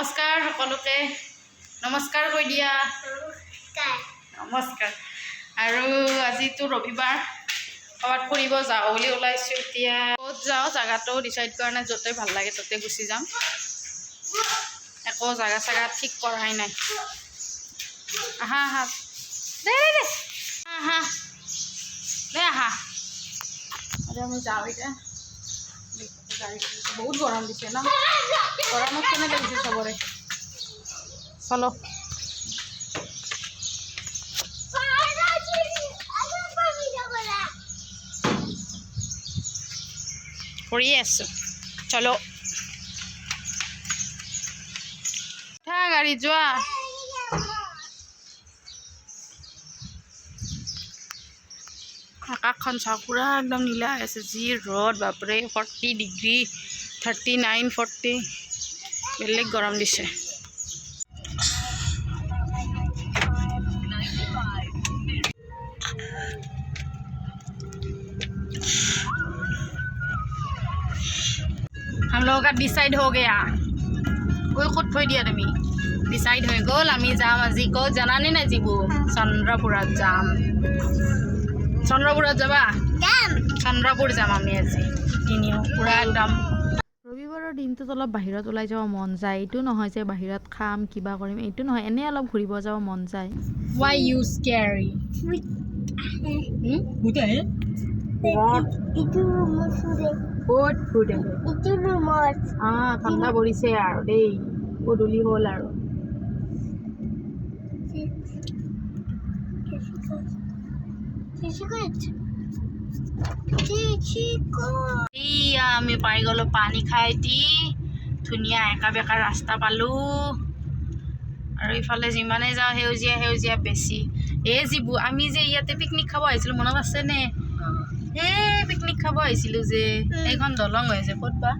নমস্কাৰ সকলোকে নমস্কাৰ কৈ দিয়া নমস্কাৰ আৰু আজিতো ৰবিবাৰ ক'ৰবাত ফুৰিব যাওঁ বুলি ওলাইছোঁ এতিয়া ক'ত যাওঁ জাগাটো ডিচাইড কৰা নাই য'তে ভাল লাগে ত'তে গুচি যাম একো জাগা চাগা ঠিক কৰাই নাই আহা আহা দে দে আহা দে আহা আমি যাওঁ এতিয়া বহুত গৰম দিছে ন গৰমত কেনে লাগিছে চবৰে চলো কৰিয়ে আছো চলো উঠা গাড়ী যোৱা আকাশখন চাওক পুৰা একদম নীলা হৈ আছে যি ৰ'দ বাপৰে 40 ডিগ্ৰী 39 40 বেলেগ গৰম দিছে हम लोगों का डिसाइड हो गया कोई खुद थोड़ी दिया तुम डिसाइड हो गल आम जाम आज कौ जाने ना जीबू चंद्रपुर जाम चंद्रपुर जाबा चंद्रपुर जाम आम आज पूरा एकदम ৰবিবাৰৰ দিনটোত অলপ বাহিৰত ওলাই যাব মন যায় এইটো নহয় যে বাহিৰত খাম কিবা কৰিম এইটো নহয় এনে অলপ ঘূৰিব যাব মন যায় why you scary ভূত আহে itu rumah sudah বহুত ভূত আহে itu rumah ঠাণ্ডা পৰিছে আৰু দেই গধূলি হ'ল আৰু আমি পাই গলো পানী খাই দি ধুনীয়া একা বেকা ৰাস্তা পালো আৰু ইফালে যিমানে যাওঁ সেউজীয়া সেউজীয়া বেছি এই যিবু আমি যে ইয়াতে পিকনিক খাব আহিছিলোঁ মনত আছেনে এই পিকনিক খাব আহিছিলোঁ যে এইখন দলং হৈ আছে ক'ত বা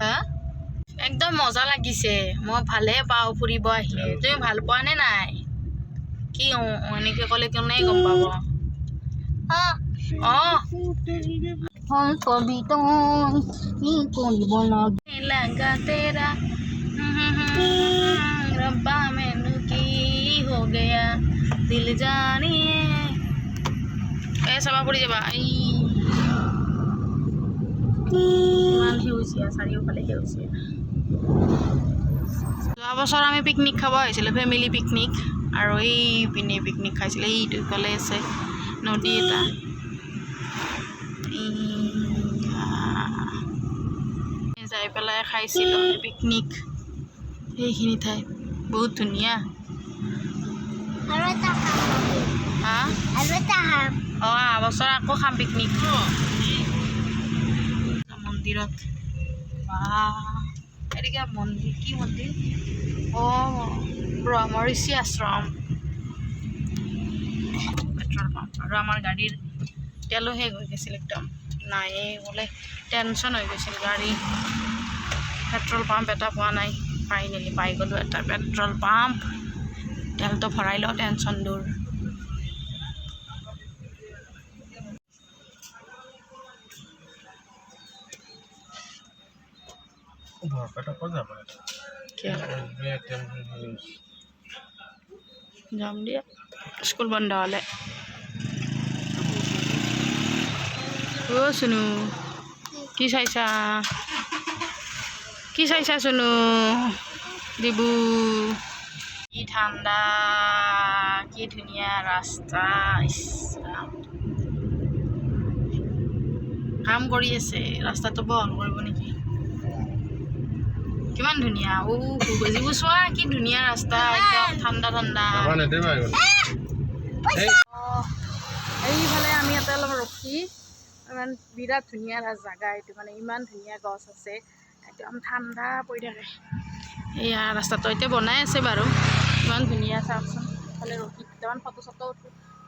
হা একদম মজা লাগিছে মই ভালে পাওঁ ফুৰিব আহিলে তুমি ভাল পোৱা নে নাই কি এনেকৈ ক'লে কোনে গম পাব हम कभी तो लगा तेरा रब्बा मैनू की हो गया दिल जानिए ऐसा पड़ी जाबा ইমান সেউজীয়া চাৰিওফালে সেউজীয়া যোৱা বছৰ আমি পিকনিক খাব আহিছিলোঁ ফেমিলি পিকনিক আৰু এই পিনে পিকনিক খাইছিলোঁ এইটো ইফালে আছে নদী এটা যাই পেলাই খাইছিলোঁ পিকনিক সেইখিনি ঠাই বহুত ধুনীয়া হা অহা বছৰ আকৌ খাম পিকনিক মন্দিৰত এদিকে মন্দিৰ কি মন্দিৰ ব্ৰহ্মঋষি আশ্ৰম পেট্ৰল পাম্প আৰু আমাৰ গাড়ীৰ তেলো শেষ হৈ গৈছিল একদম নাই বোলে টেনশ্যন হৈ গৈছিল গাড়ী পেট্ৰল পাম্প এটা পোৱা নাই ফাইনেলি পাই গ'লোঁ এটা পেট্ৰল পাম্প তেলটো ভৰাই লওঁ টেনশ্যন দূৰ যাম দিয়া স্কুল বন্ধ হ'লে শুনো কি চাইছা শুনো দিবু কি ঠাণ্ডা কি ধুনীয়া ৰাস্তা কাম কৰি আছে ৰাস্তাটো বহল কৰিব নেকি কিমান ধুনীয়া বুজিব চোৱা কি ধুনীয়া ৰাস্তা একদম ঠাণ্ডা ঠাণ্ডা এইফালে আমি ইয়াতে অলপ ৰখি ইমান বিৰাট ধুনীয়া জাগা এইটো মানে ইমান ধুনীয়া গছ আছে একদম ঠাণ্ডা পৰি থাকে এয়া ৰাস্তাটো এতিয়া বনাই আছে বাৰু ইমান ধুনীয়া চাওকচোন ইফালে ৰখি কেইটামান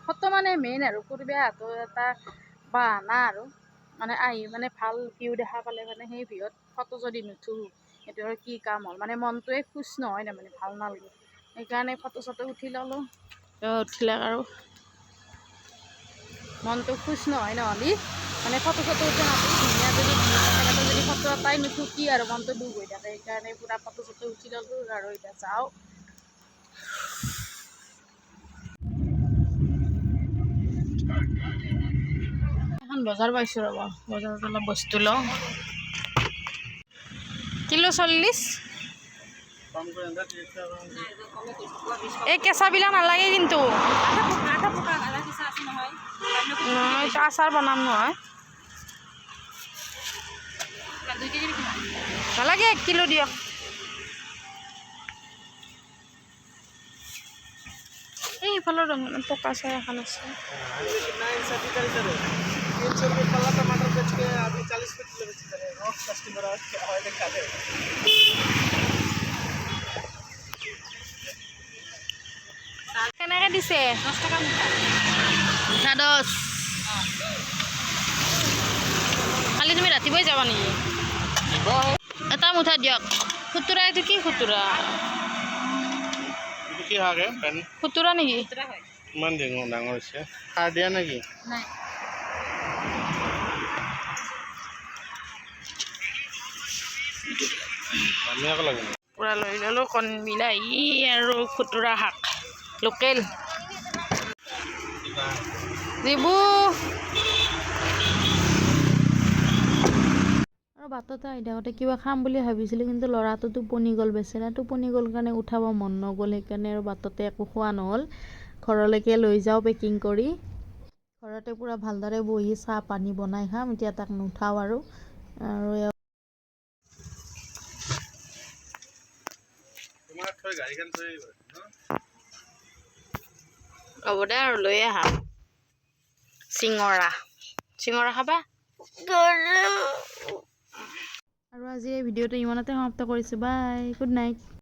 ফটো মানে মেইন আৰু পৰিৱেশটো এটা বাহানা আৰু মানে আহি মানে ভাল ভিউ দেখা পালে মানে সেই ভিউত ফটো যদি নুঠো সেইটো আৰু কি কাম হ'ল মানে মনটোৱে খুচ নহয় তাৰমানে ভাল নালাগে সেইকাৰণে ফটো চটো উঠি ল'লোঁ উঠিলে আৰু মনটো খুচ নহয় নহ'লে মানে ফটো চটো উঠি নাপাই ধুনীয়া যদি বছৰ তাই নুঠুকি আৰু মনটো দুখ হৈ থাকে সেইকাৰণে পূৰা ফটো চটো উঠি ল'লোঁ আৰু এতিয়া যাওঁ এখন বজাৰ পাইছোঁ ৰ'ব বজাৰত অলপ বস্তু লওঁ কিলো 40 এই কেঁচাবিলাক নালাগে কিন্তু এইটো আচাৰ বনাম নহয় নালাগে 1 কিলো দিয়ক এইফালৰ ৰঙ পকা চাই এখন আছে কেনেকৈ দিছে 10 টকা মুঠা 10 কালি তুমি ৰাতিপুৱাই যাবা নেকি এটা মুঠা দিয়ক খুতুৰা এইটো কি খুতুৰা কি হাগে খুতুৰা নেকি ইমান ডাঙৰ হৈছে সাৰ দিয়া নেকি নাই আমি আকৌ লাগে পূৰা লৈ ল'লোঁ কণ বিলাহী আৰু খুতুৰা শাক লোকেল যিবোৰ আৰু বাটতে আহি থাকোঁতে কিবা খাম বুলি ভাবিছিলোঁ কিন্তু ল'ৰাটো টোপনি গ'ল বেচেৰা টোপনি গ'ল কাৰণে উঠাব মন নগ'ল সেইকাৰণে আৰু বাটতে একো খোৱা নহ'ল ঘৰলৈকে লৈ যাওঁ পেকিং কৰি ঘৰতে পূৰা ভালদৰে বহি চাহ পানী বনাই খাম এতিয়া তাক নুঠাওঁ আৰু তোমাৰ থৈ গাড়ীখন থৈ হ'ব দে আৰু লৈ আহা চিঙৰা খাবা আৰু আজি এই ভিডিঅ'টো ইমানতে সমাপ্ত কৰিছোঁ বাই গুড নাইট